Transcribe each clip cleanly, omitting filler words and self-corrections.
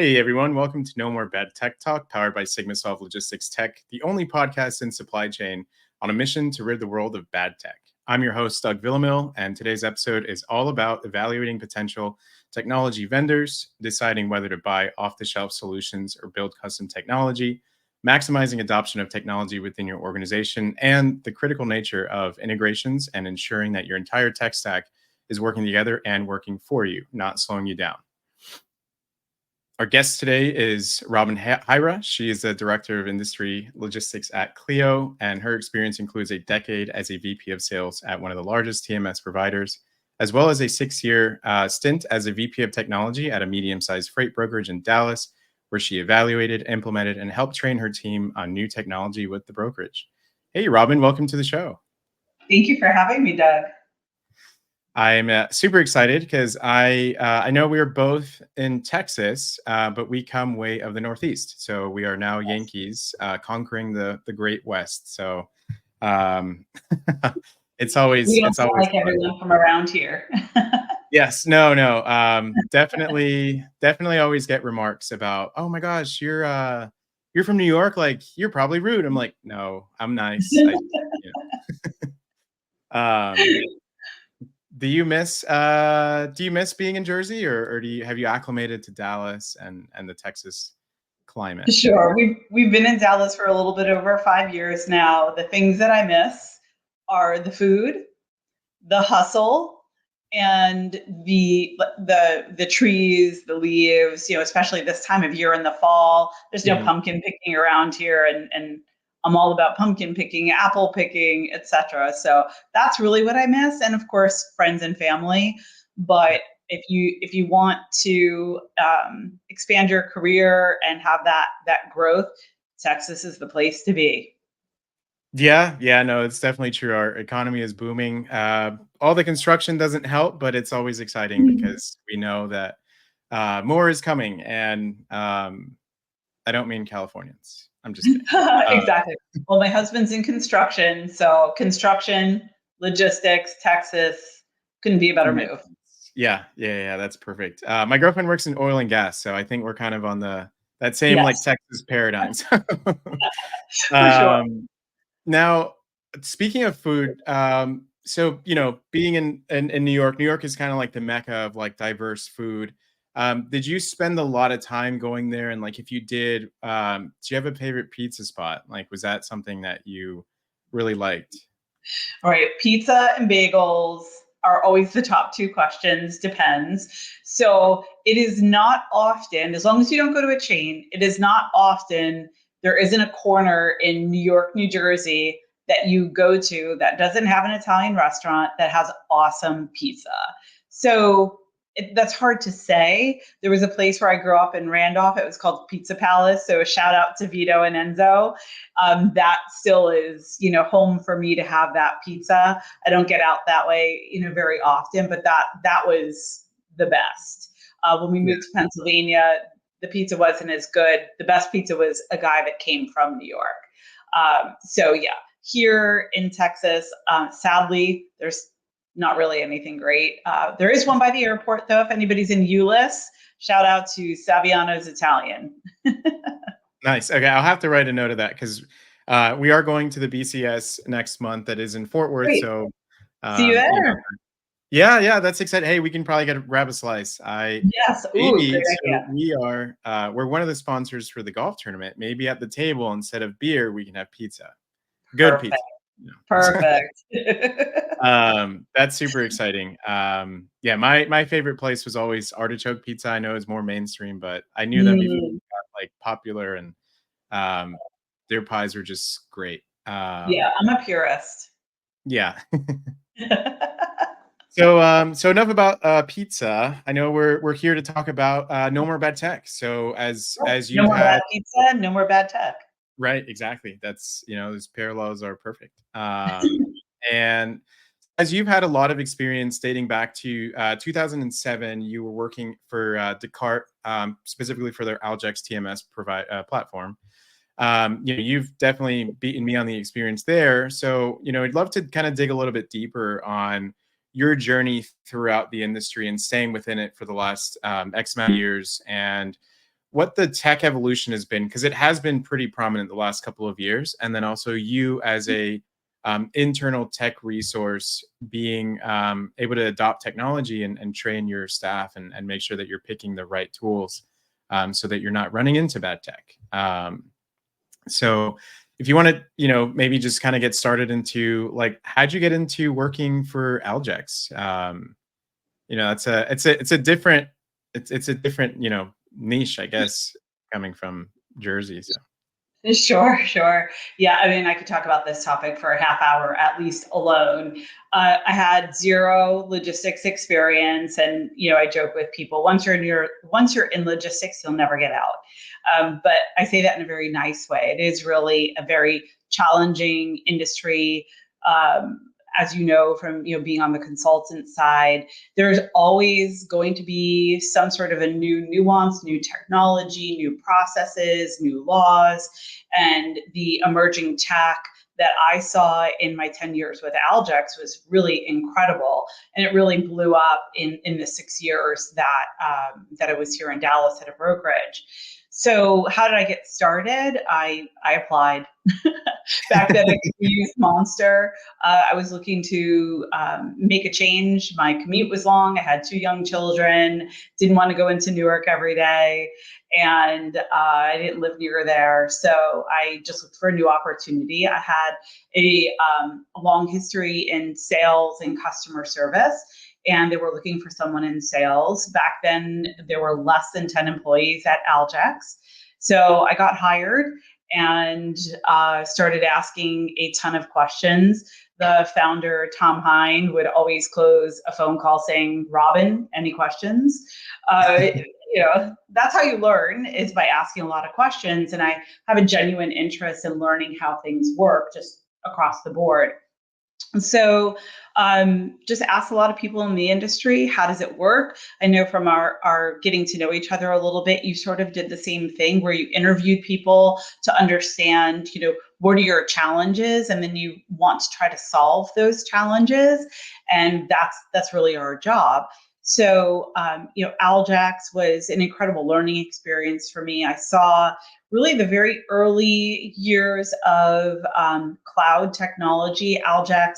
Hey everyone, welcome to No More Bad Tech Talk, powered by Solve Logistics Tech, the only podcast in supply chain on a mission to rid the world of bad tech. I'm your host, Doug Villamil, and today's episode is all about evaluating potential technology vendors, deciding whether to buy off-the-shelf solutions or build custom technology, maximizing adoption of technology within your organization, and the critical nature of integrations and ensuring that your entire tech stack is working together and working for you, not slowing you down. Our guest today is Robyn Hyra. She is the Director of Industry Logistics at Cleo, and her experience includes a decade as a VP of Sales at one of the largest TMS providers, as well as a 6-year stint as a VP of Technology at a medium-sized freight brokerage in Dallas, where she evaluated, implemented, and helped train her team on new technology with the brokerage. Hey, Robyn, welcome to the show. Thank you for having me, Doug. I'm super excited because I know we are both in Texas, but we come way of the Northeast. So we are now Yankees conquering the Great West. So it's always like everyone from around here. Yes, no. Definitely always get remarks about, oh my gosh, you're from New York, like you're probably rude. I'm like, no, I'm nice. Do you miss being in Jersey, or have you acclimated to Dallas and the Texas climate? Sure. We've been in Dallas for a little bit over 5 years now. The things that I miss are the food, the hustle, and the trees, the leaves, especially this time of year in the fall. There's no pumpkin picking around here, and I'm all about pumpkin picking, apple picking, etc. So that's really what I miss, and of course, friends and family. But if you want to expand your career and have that growth, Texas is the place to be. Yeah, no, it's definitely true. Our economy is booming. All the construction doesn't help, but it's always exciting because we know that more is coming. And I don't mean Californians. I'm just kidding. Exactly. Well, my husband's in construction, so construction, logistics, Texas couldn't be a better move. Yeah, that's perfect. My girlfriend works in oil and gas, so I think we're kind of on that same like Texas paradigm. For sure. Now, speaking of food, so being in New York is kind of like the mecca of like diverse food. Did you spend a lot of time going there? And like, if you did, do you have a favorite pizza spot? Like, was that something that you really liked? All right, pizza and bagels are always the top two questions, depends. So it is not often, as long as you don't go to a chain, it is not often there isn't a corner in New York, New Jersey that you go to that doesn't have an Italian restaurant that has awesome pizza. So that's hard to say. There was a place where I grew up in Randolph. It was called Pizza Palace. So a shout out to Vito and Enzo. That still is, home for me to have that pizza. I don't get out that way, very often, but that was the best. When we moved to Pennsylvania, the pizza wasn't as good. The best pizza was a guy that came from New York. So yeah, here in Texas, sadly, there's not really anything great. There is one by the airport, though. If anybody's in Euless, shout out to Saviano's Italian. Nice. Okay, I'll have to write a note of that because we are going to the BCS next month. That is in Fort Worth. Great. So see you there. Yeah, that's exciting. Hey, we can probably grab a slice. Yes. Maybe we're one of the sponsors for the golf tournament. Maybe at the table instead of beer, we can have pizza. Good Perfect. pizza. Perfect. That's super exciting. Yeah, my favorite place was always Artichoke Pizza. I know it's more mainstream, but I knew them before they got like popular, and their pies are just great. Yeah, I'm a purist. Yeah. So enough about pizza. I know we're here to talk about No More Bad Tech. So as you no more bad pizza, no more bad tech. Right, exactly. That's those parallels are perfect. And as you've had a lot of experience dating back to 2007, you were working for Descartes, specifically for their Aljex TMS platform. You've definitely beaten me on the experience there. So, I'd love to kind of dig a little bit deeper on your journey throughout the industry and staying within it for the last X amount of years, and what the tech evolution has been, because it has been pretty prominent the last couple of years, and then also you as a internal tech resource being able to adopt technology and train your staff and make sure that you're picking the right tools so that you're not running into bad tech. So if you want to, maybe just kind of get started into like, how'd you get into working for Aljex? It's a different, it's a different, niche, I guess, coming from Jersey. So. Sure. Yeah, I mean, I could talk about this topic for a half hour at least alone. I had zero logistics experience, and I joke with people: once you're in logistics, you'll never get out. But I say that in a very nice way. It is really a very challenging industry. As you know from being on the consultant side, there's always going to be some sort of a new nuance, new technology, new processes, new laws, and the emerging tech that I saw in my 10 years with Aljex was really incredible, and it really blew up in the 6 years that I was here in Dallas at a brokerage. So how did I get started? I applied. Back then, I could use Monster. I was looking to make a change. My commute was long. I had 2 young children. Didn't want to go into Newark every day, and I didn't live near there. So I just looked for a new opportunity. I had a long history in sales and customer service, and they were looking for someone in sales. Back then, there were less than 10 employees at Aljex. So I got hired and started asking a ton of questions. The founder, Tom Hine, would always close a phone call saying, "Robyn, any questions?" That's how you learn, is by asking a lot of questions. And I have a genuine interest in learning how things work just across the board. So just ask a lot of people in the industry, how does it work? I know from our getting to know each other a little bit, you sort of did the same thing where you interviewed people to understand, what are your challenges? And then you want to try to solve those challenges. And that's really our job. So, Aljex was an incredible learning experience for me. I saw really the very early years of cloud technology. Aljex,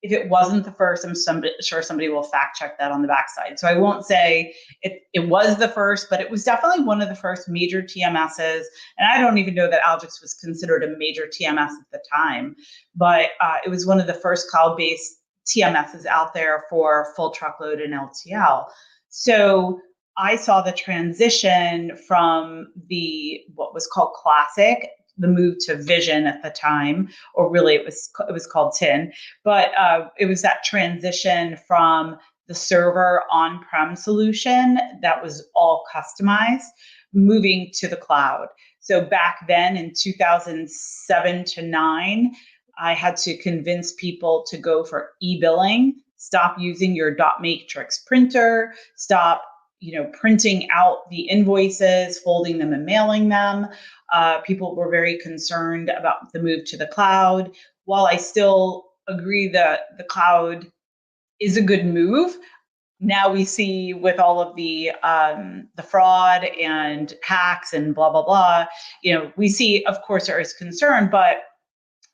if it wasn't the first, I'm sure somebody will fact check that on the backside. So I won't say it was the first, but it was definitely one of the first major TMSs. And I don't even know that Aljex was considered a major TMS at the time, but it was one of the first cloud-based TMSs out there for full truckload and LTL. So I saw the transition from what was called Classic, the move to Vision at the time, or really it was called Tin, but it was that transition from the server on-prem solution that was all customized, moving to the cloud. So back then in 2007 to 9, I had to convince people to go for e-billing, stop using your dot matrix printer, stop printing out the invoices, folding them and mailing them. People were very concerned about the move to the cloud. While I still agree that the cloud is a good move, now we see with all of the fraud and hacks and blah, blah, blah, we see, of course, there is concern, but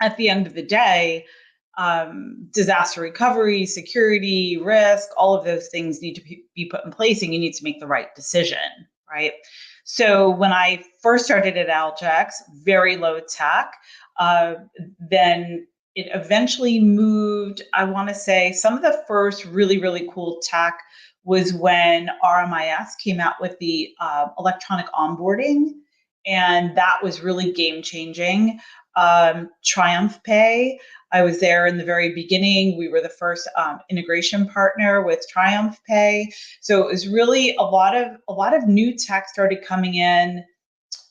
at the end of the day, disaster recovery, security, risk, all of those things need to be put in place, and you need to make the right decision, right? So when I first started at Aljex, very low tech, then it eventually moved. I want to say some of the first really, really cool tech was when RMIS came out with the electronic onboarding, and that was really game changing. TriumphPay, I was there in the very beginning. We were the first integration partner with TriumphPay. So it was really a lot of new tech started coming in,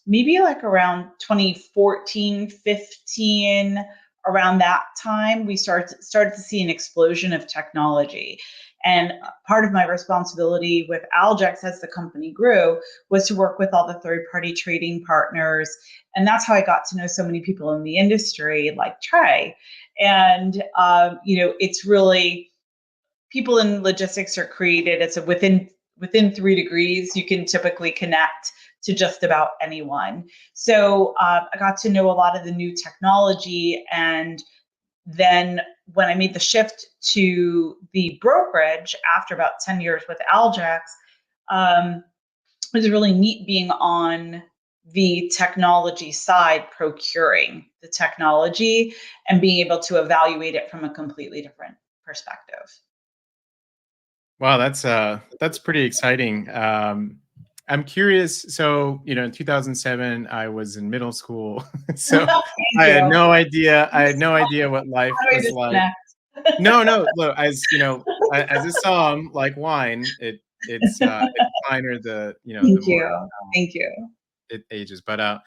maybe like around 2014, 15, around that time, we started to see an explosion of technology. And part of my responsibility with Aljex as the company grew was to work with all the third-party trading partners. And that's how I got to know so many people in the industry, like Trey. And, it's really, people in logistics are created. It's within 3 degrees, you can typically connect to just about anyone. So I got to know a lot of the new technology. And then when I made the shift to the brokerage after about 10 years with Aljax, it was really neat being on the technology side, procuring the technology and being able to evaluate it from a completely different perspective. Wow, that's pretty exciting. I'm curious. So, in 2007, I was in middle school, so Thank I had you. no idea. I I'm had no sorry. idea what life How do I was like. disconnect? No, no. Look, as a song like wine, it's finer the Thank more you. Thank you. it ages. But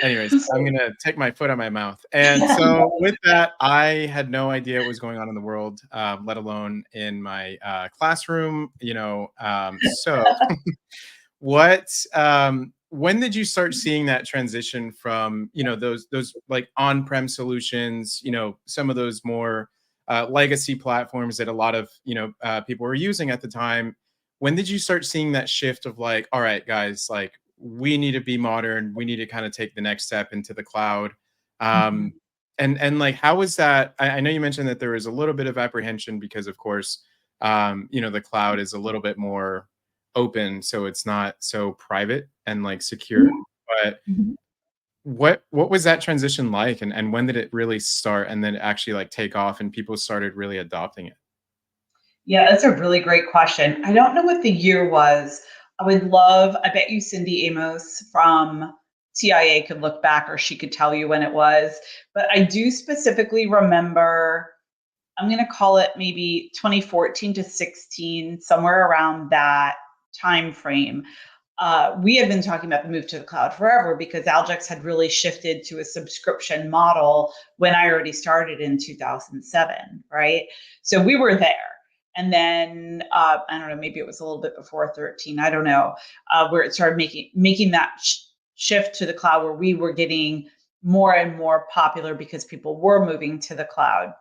anyways, I'm gonna take my foot out of my mouth. And so with that, I had no idea what was going on in the world, let alone in my classroom. So what when did you start seeing that transition from those like on-prem solutions, some of those more legacy platforms that a lot of people were using at the time? When did you start seeing that shift of like, all right, guys, like we need to be modern, we need to kind of take the next step into the cloud? Mhm. Um and like how was that? I know you mentioned that there was a little bit of apprehension because of course the cloud is a little bit more open, so it's not so private and like secure. Mhm. But Mhm. what was that transition like, and when did it really start and then actually like take off and people started really adopting it? Yeah, that's a really great question. I don't know what the year was. I bet you Cindy Amos from TIA could look back or she could tell you when it was. But I do specifically remember, I'm going to call it maybe 2014 to 16, somewhere around that time frame. We had been talking about the move to the cloud forever because Aljex had really shifted to a subscription model when I already started in 2007, right? So we were there. And then I don't know, maybe it was a little bit before 13, I don't know, where it started making that shift to the cloud, where we were getting more and more popular because people were moving to the cloud.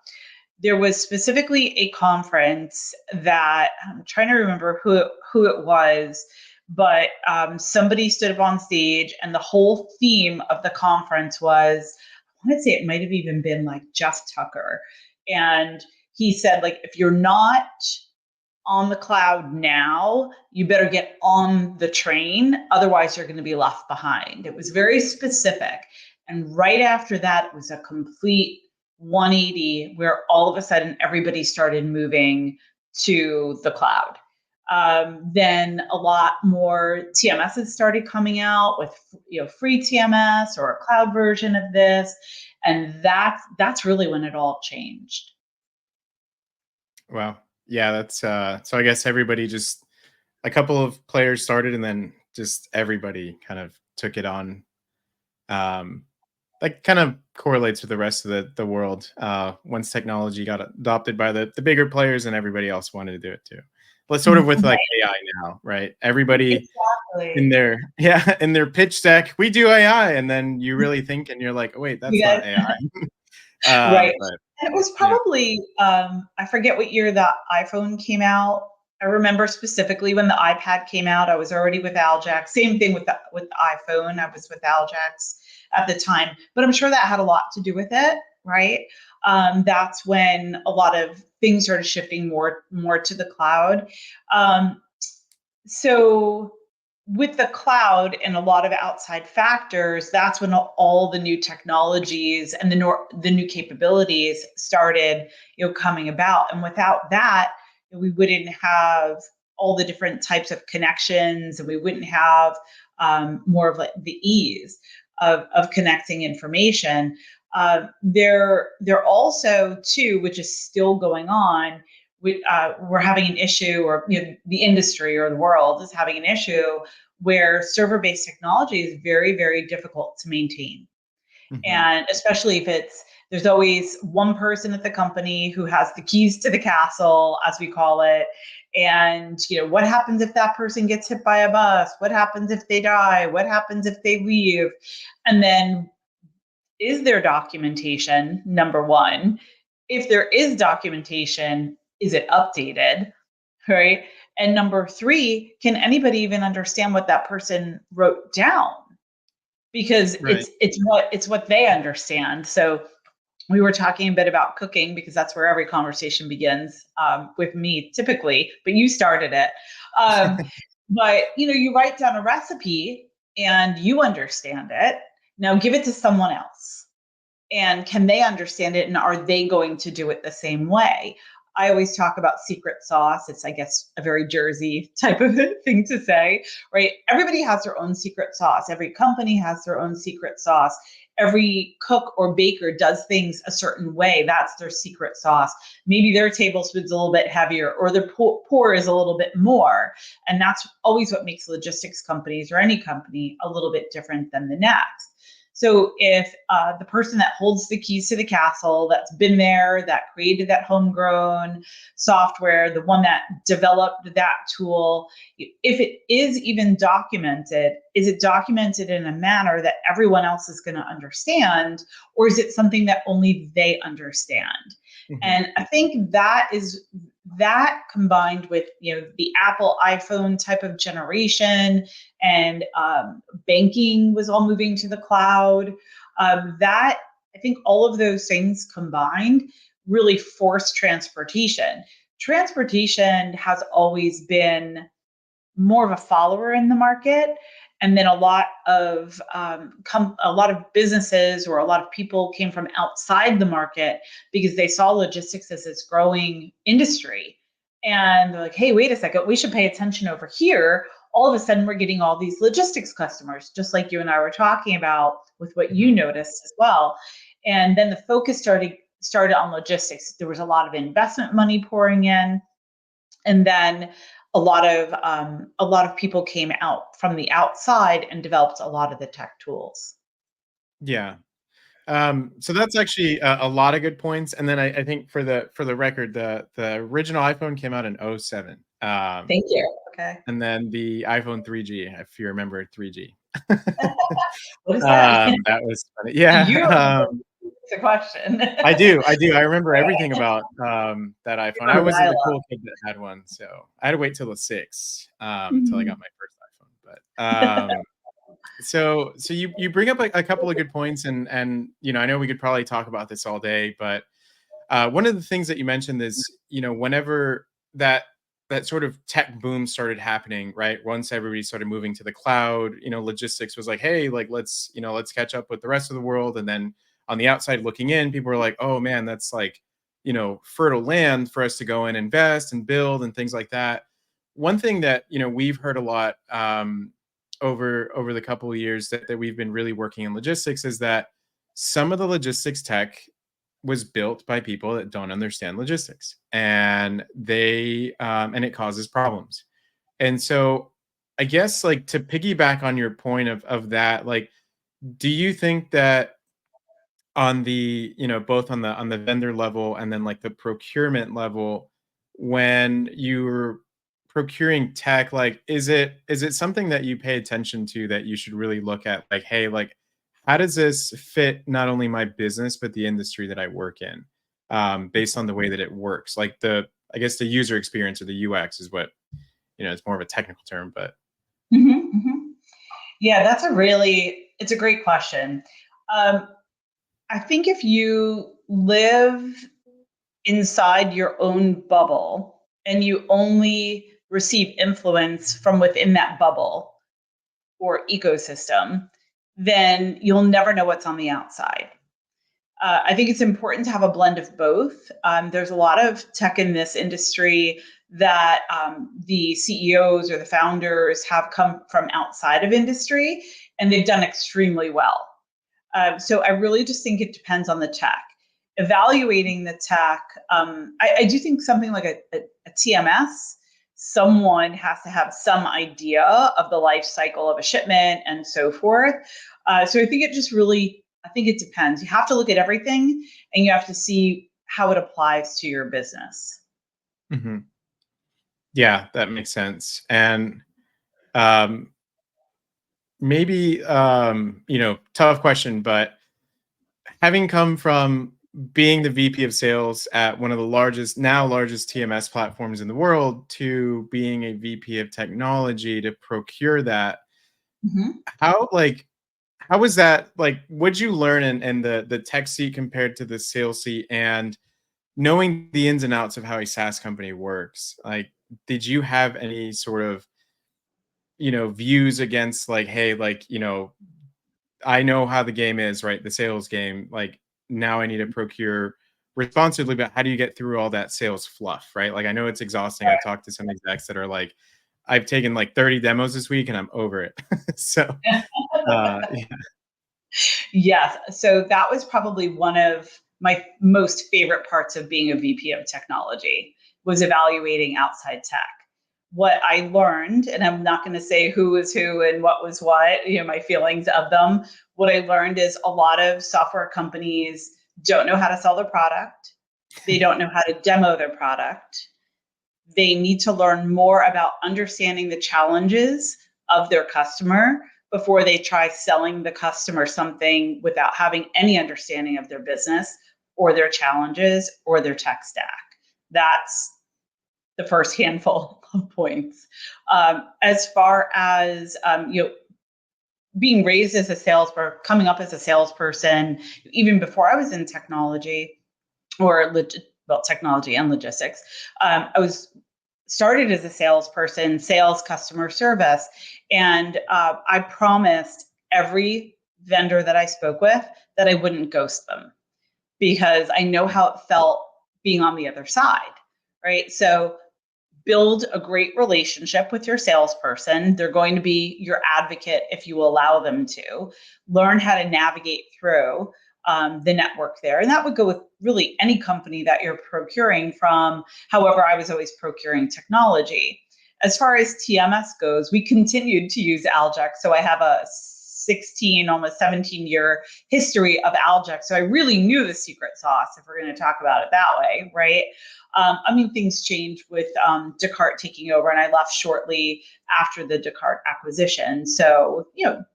There was specifically a conference that I'm trying to remember who it was, but somebody stood up on stage, and the whole theme of the conference was, I want to say it might have even been like Jeff Tucker, and he said, like, if you're not on the cloud now, you better get on the train, otherwise you're going to be left behind. It was very specific. And right after that, it was a complete 180 where all of a sudden everybody started moving to the cloud. Then a lot more TMSs started coming out with free TMS or a cloud version of this, and that's really when it all changed. Wow. Yeah, that's so I guess everybody just a couple of players started and then just everybody kind of took it on. um like kind of correlates with the rest of the world. Once technology got adopted by the bigger players and everybody else wanted to do it too. But sort of with like Right. AI now, right? Everybody in Exactly. their yeah, in their pitch deck, we do AI, and then you really think and you're like, oh, wait, You that's guys, not AI. right. But And it was yeah. probably, I forget what year the iPhone came out. I remember specifically when the iPad came out, I was already with Aljax. Same thing with the iPhone. I was with Aljax at the time, but I'm sure that had a lot to do with it, right? That's when a lot of things started shifting more to the cloud. Um, so with the cloud and a lot of outside factors, that's when all the new technologies and the new capabilities started, coming about. And without that, we wouldn't have all the different types of connections, and we wouldn't have more of like the ease of connecting information. There also too, which is still going on, we're having an issue, or the industry or the world is having an issue where server-based technology is very, very difficult to maintain. Mhm. And especially if there's always one person at the company who has the keys to the castle, as we call it. And what happens if that person gets hit by a bus? What happens if they die? What happens if they leave? And then, is there documentation? Number one. If there is documentation, is it updated? Right? And number three, can anybody even understand what that person wrote down? Because Right. it's what they understand. So we were talking a bit about cooking because that's where every conversation begins, with me typically, but you started it. Um, but you write down a recipe and you understand it. Now give it to someone else. And can they understand it? And are they going to do it the same way? I always talk about secret sauce. It's, I guess, a very Jersey type of thing to say, right? Everybody has their own secret sauce. Every company has their own secret sauce. Every cook or baker does things a certain way. That's their secret sauce. Maybe their tablespoon's a little bit heavier or their pour is a little bit more. And that's always what makes logistics companies or any company a little bit different than the next. So if the person that holds the keys to the castle, that's been there, that created that homegrown software, the one that developed that tool, if it is even documented, is it documented in a manner that everyone else is going to understand, or is it something that only they understand? Mhm. And I think that combined with the Apple iPhone type of generation, and banking was all moving to the cloud. That I think all of those things combined really forced transportation. Transportation has always been more of a follower in the market, and then a lot of businesses or a lot of people came from outside the market because they saw logistics as this growing industry, and they're like, hey, wait a second, we should pay attention over here. All of a sudden we're getting all these logistics customers, just like you and I were talking about with what you Mhm. noticed as well. And then the focus started on logistics. There was a lot of investment money pouring in, and then a lot of people came out from the outside and developed a lot of the tech tools. Yeah. So that's actually a lot of good points. And then I think for the record, the original iPhone came out in '07. Thank you. Okay. And then the iPhone 3G, if you remember 3G. What is that? That was funny. You Yeah. remember the question. I do. I do. I remember everything about that You iPhone. I remember wasn't the dial-up. cool kid that had one, so I had to wait till the six till I got Mhm. my first iPhone. But so you bring up a couple of good points, and I know we could probably talk about this all day, but one of the things that you mentioned is, whenever that sort of tech boom started happening, right? Once everybody started moving to the cloud, logistics was like, hey, like let's catch up with the rest of the world. And then on the outside looking in, people were like, oh man, that's like, fertile land for us to go and invest and build and things like that. One thing that we've heard a lot over the couple of years that we've been really working in logistics is that some of the logistics tech was built by people that don't understand logistics, and and it causes problems. And so I guess, like, to piggyback on your point of that, like, do you think that on the both on the vendor level and then like the procurement level, when you're procuring tech, like, is it something that you pay attention to, that you should really look at, like, hey, like, how does this fit not only my business but the industry that I work in, based on the way that it works, like, I guess the user experience or the UX is what, it's more of a technical term, but Mhm, mhm. Yeah, it's a great question. Um, I think if you live inside your own bubble and you only receive influence from within that bubble or ecosystem, then you'll never know what's on the outside. I think it's important to have a blend of both. There's a lot of tech in this industry that the CEOs or the founders have come from outside of industry, and they've done extremely well. So I really just think it depends on the tech. Evaluating the tech, I do think something like a TMS, someone has to have some idea of the life cycle of a shipment and so forth. So I think I think it depends. You have to look at everything and you have to see how it applies to your business. Mhm. Yeah, that makes sense. And um maybe tough question, but having come from being the VP of sales at one of the largest TMS platforms in the world to being a VP of technology to procure that, Mhm. how like how was that, like, what'd you learn in the tech seat compared to the sales seat, and knowing the ins and outs of how a SaaS company works? Like, did you have any sort of, views against, like, hey, like, I know how the game is, right? The sales game. Like, now I need to procure responsibly, but how do you get through all that sales fluff, right? Like, I know it's exhausting. I've talked to some execs that are like, I've taken like 30 demos this week and I'm over it. So, yeah. Yes. So that was probably one of my most favorite parts of being a VP of technology was evaluating outside tech. What I learned, and I'm not going to say who was who and what was what, my feelings of them. What I learned is a lot of software companies don't know how to sell their product. They don't know how to demo their product. They need to learn more about understanding the challenges of their customer before they try selling the customer something without having any understanding of their business or their challenges or their tech stack. That's the first handful of points. As far as being raised as a salesperson, coming up as a salesperson, even before I was in technology or technology and logistics, I was started as a salesperson, sales customer service. And I promised every vendor that I spoke with that I wouldn't ghost them because I know how it felt being on the other side, right? So build a great relationship with your salesperson. They're going to be your advocate if you allow them to. Learn how to navigate through the network there. And that would go with really any company that you're procuring from. However, I was always procuring technology. As far as TMS goes, we continued to use Aljex. So I have a 16, almost 17-year history of Aljex. So I really knew the secret sauce, if we're going to talk about it that way, right? Things changed with Descartes taking over, and I left shortly after the Descartes acquisition. So,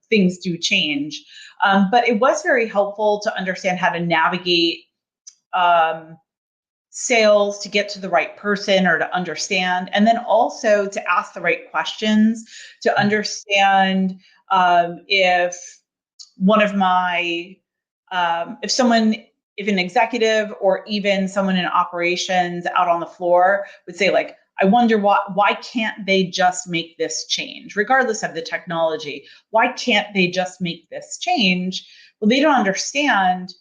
things do change. But it was very helpful to understand how to navigate sales to get to the right person or to understand, and then also to ask the right questions to understand if one of my if an executive or even someone in operations out on the floor would say, like, I wonder why can't they just make this change regardless of the technology? Why can't they just make this change? Well, they don't understand,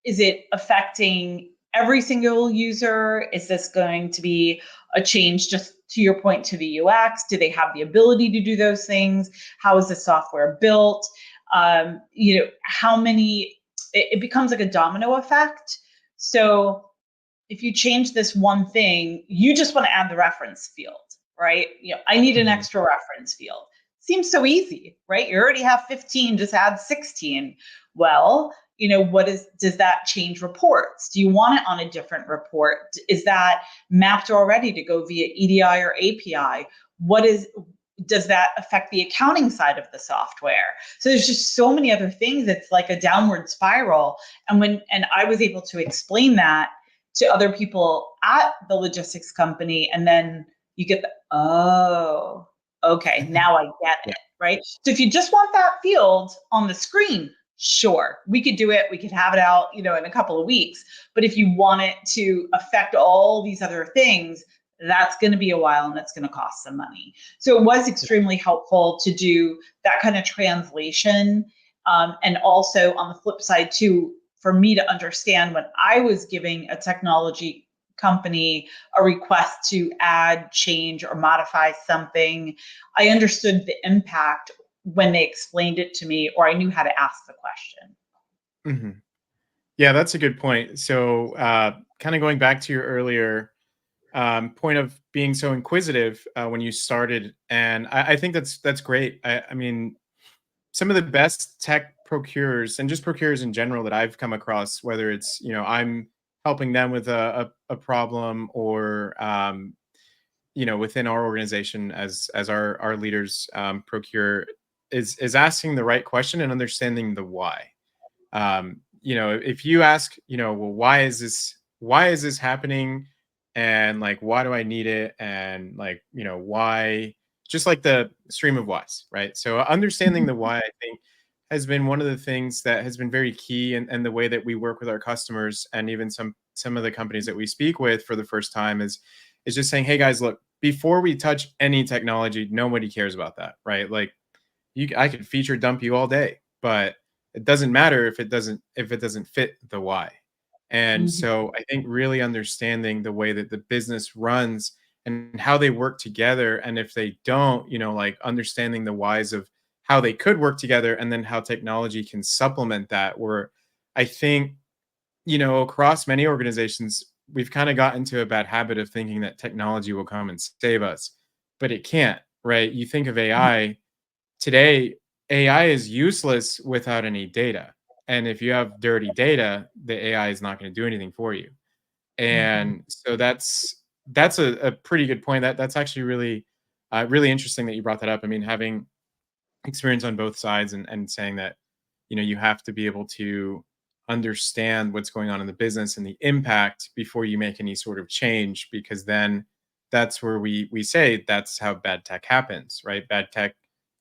is it affecting every single user? Is this going to be a change, just to your point, to the UX? Do they have the ability to do those things? How is the software built? How many, it becomes like a domino effect. So if you change this one thing, you just want to add the reference field, right? I need an Mhm. extra reference field. Seems so easy, right? You already have 15, just add 16. Well, does that change reports? Do you want it on a different report? Is that mapped already to go via EDI or API? Does that affect the accounting side of the software? So there's just so many other things. It's like a downward spiral. And I was able to explain that to other people at the logistics company, and then you get oh, okay, now I get Yeah. it, right? So if you just want that field on the screen, sure, we could do it. We could have it out, in a couple of weeks. But if you want it to affect all these other things, that's going to be a while and it's going to cost some money. So it was extremely helpful to do that kind of translation. And also on the flip side too, for me to understand when I was giving a technology company a request to add, change, or modify something, I understood the impact when they explained it to me, or I knew how to ask the question. Mhm. Yeah, that's a good point. So, kind of going back to your earlier point of being so inquisitive when you started, and I think that's great. I mean, some of the best tech procurers and just procurers in general that I've come across, whether it's, I'm helping them with a problem, or within our organization as our leaders procure, is asking the right question and understanding the why. if you ask, well, why is this happening? And like, why do I need it? And like, why, just like the stream of whys, right? So understanding the why, I think, has been one of the things that has been very key, and the way that we work with our customers, and even some of the companies that we speak with for the first time, is just saying, hey guys, look, before we touch any technology, nobody cares about that, right? Like, I could feature dump you all day, but it doesn't matter if it doesn't fit the why. And Mhm. so I think really understanding the way that the business runs and how they work together, and if they don't, like understanding the whys of how they could work together, and then how technology can supplement that. Where I think, across many organizations, we've kind of got into a bad habit of thinking that technology will come and save us, but it can't, right? You think of AI today, AI is useless without any data. And if you have dirty data, the AI is not going to do anything for you. Mhm. And so that's a pretty good point. That's actually really interesting that you brought that up. I mean, having experience on both sides, and saying that you have to be able to understand what's going on in the business and the impact before you make any sort of change, because then that's where we say that's how bad tech happens, right? Bad tech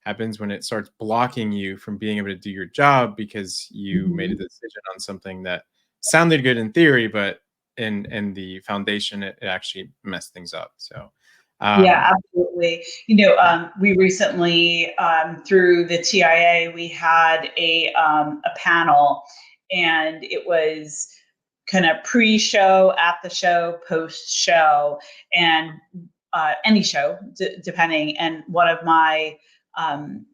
happens when it starts blocking you from being able to do your job because you made a Mhm. decision on something that sounded good in theory, but in the foundation, it actually messed things up. So Yeah, um absolutely. We recently, through the TIA, we had a panel, and it was kind of pre-show, at the show, post-show, and any show, depending. And one of my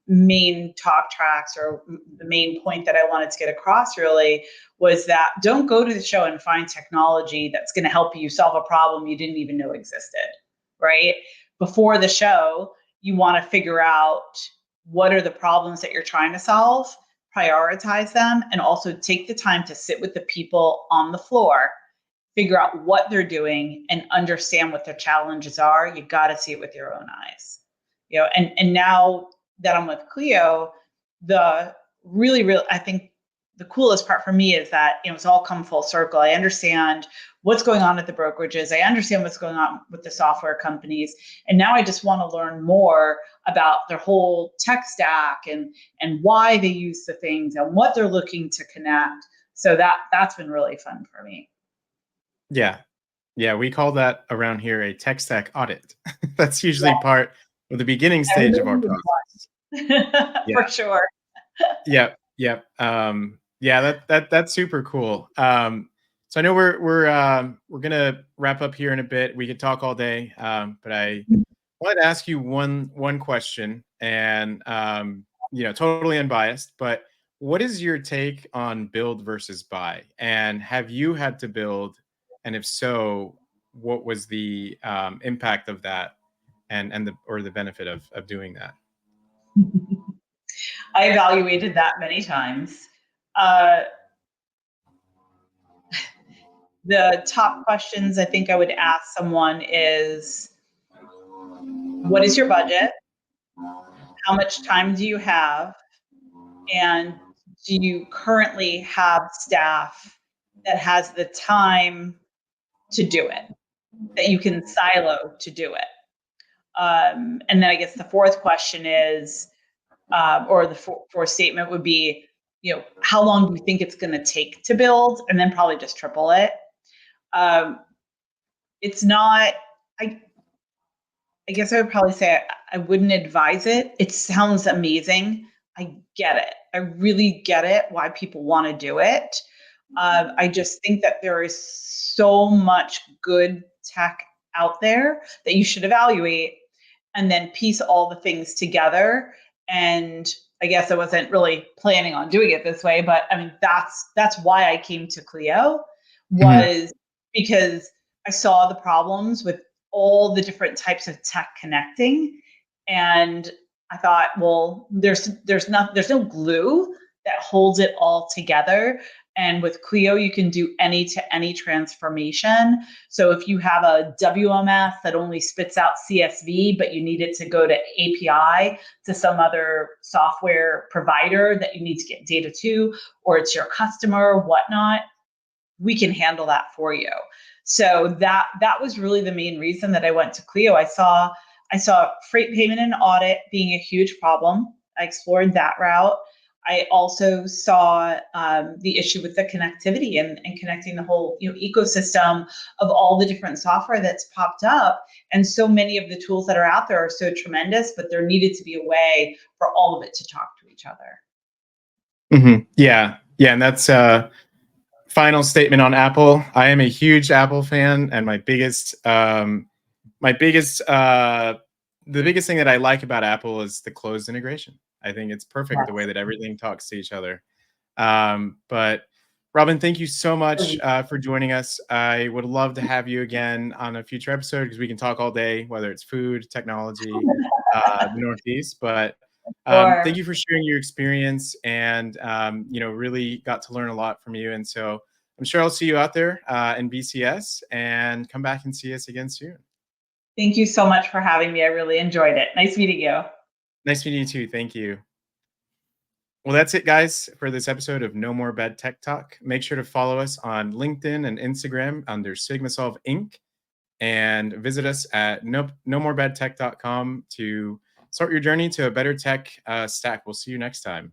main talk tracks, or the main point that I wanted to get across, really, was that don't go to the show and find technology that's going to help you solve a problem you didn't even know existed, right? Before the show, you want to figure out what are the problems that you're trying to solve, prioritize them, and also take the time to sit with the people on the floor, figure out what they're doing, and understand what their challenges are. You got to see it with your own eyes. And now that I'm with Cleo, the really, I think the coolest part for me is that it's all come full circle. I understand what's going on at the brokerages. I understand what's going on with the software companies, and now I just want to learn more about their whole tech stack, and why they use the things and what they're looking to connect. So that's been really fun for me. yeah. Yeah, we call that around here a tech stack audit. That's usually Yeah, part of the beginning I stage of our really process. want Yeah. for sure. Yep. Yep. Yeah, that's super cool. So I know we're gonna wrap up here in a bit. We could talk all day, but I wanted to ask you one question, and totally unbiased. But what is your take on build versus buy? And have you had to build? And if so, what was the impact of that, and the benefit of doing that? I evaluated that many times. Uh, the top questions I think I would ask someone is, what is your budget? How much time do you have? And do you currently have staff that has the time to do it, that you can silo to do it? And then I guess the fourth question is, or the fourth statement would be, how long do you think it's going to take to build? And then probably just triple it. Um, it's not, I, I guess I would probably say I wouldn't advise it. It sounds amazing. I get it. I really get it why people want to do it. I just think that there is so much good tech out there that you should evaluate, and then piece all the things together. And I guess I wasn't really planning on doing it this way, but I mean that's why I came to Cleo, Mhm. was because I saw the problems with all the different types of tech connecting, and I thought, well, there's no glue that holds it all together. And with Cleo, you can do any-to-any transformation. So if you have a WMS that only spits out CSV, but you need it to go to API to some other software provider that you need to get data to, or it's your customer, whatnot, we can handle that for you. So that was really the main reason that I went to Cleo. I saw freight payment and audit being a huge problem. I explored that route. I also saw the issue with the connectivity and connecting the whole ecosystem of all the different software that's popped up. And so many of the tools that are out there are so tremendous, but there needed to be a way for all of it to talk to each other. Yeah, and that's final statement on Apple. I am a huge Apple fan, and the biggest thing that I like about Apple is the closed integration. I think it's perfect the way that everything talks to each other. But Robyn, thank you so much for joining us. I would love to have you again on a future episode because we can talk all day, whether it's food, technology, the Northeast. But thank you for sharing your experience, and really got to learn a lot from you. And so I'm sure I'll see you out there in BCS, and come back and see us again soon. Thank you so much for having me. I really enjoyed it. Nice meeting you. Nice meeting you too. Thank you. Well, that's it, guys, for this episode of No More Bad Tech Talk. Make sure to follow us on LinkedIn and Instagram under SigmaSolve Inc. and visit us at nomorebadtech.com to start your journey to a better tech stack. We'll see you next time.